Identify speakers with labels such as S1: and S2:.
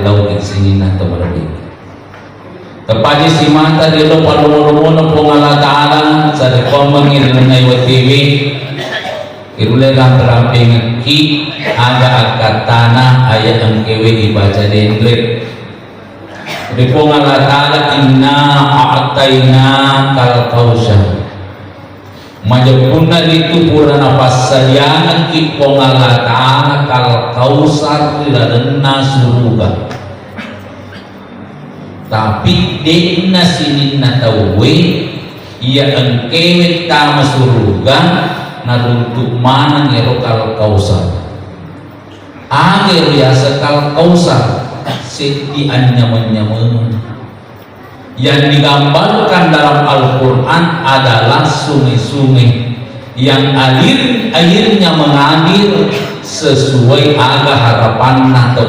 S1: daw sini na tumarabi. Tapos si mata dito palumuno po Allah Ta'ala sa rekomendasi ng TV. Irulay lang teramping ki aga akatana ayat ang kewe ibaca dendrik. Ripo Allah Ta'ala inna a'tayna kal kausar. Majapuna itu purana pasayangan ki Allah Ta'ala kal kausar iladenna suruga. Tapi denna sinin na tawe ia engkewe tama suruga naruntuk mana ngero kal kausar angero ya sekal kausar seti anyaman-nyaman yang digambarkan dalam Al-Quran adalah sungai-sungai yang airnya mengalir sesuai aga harapan atau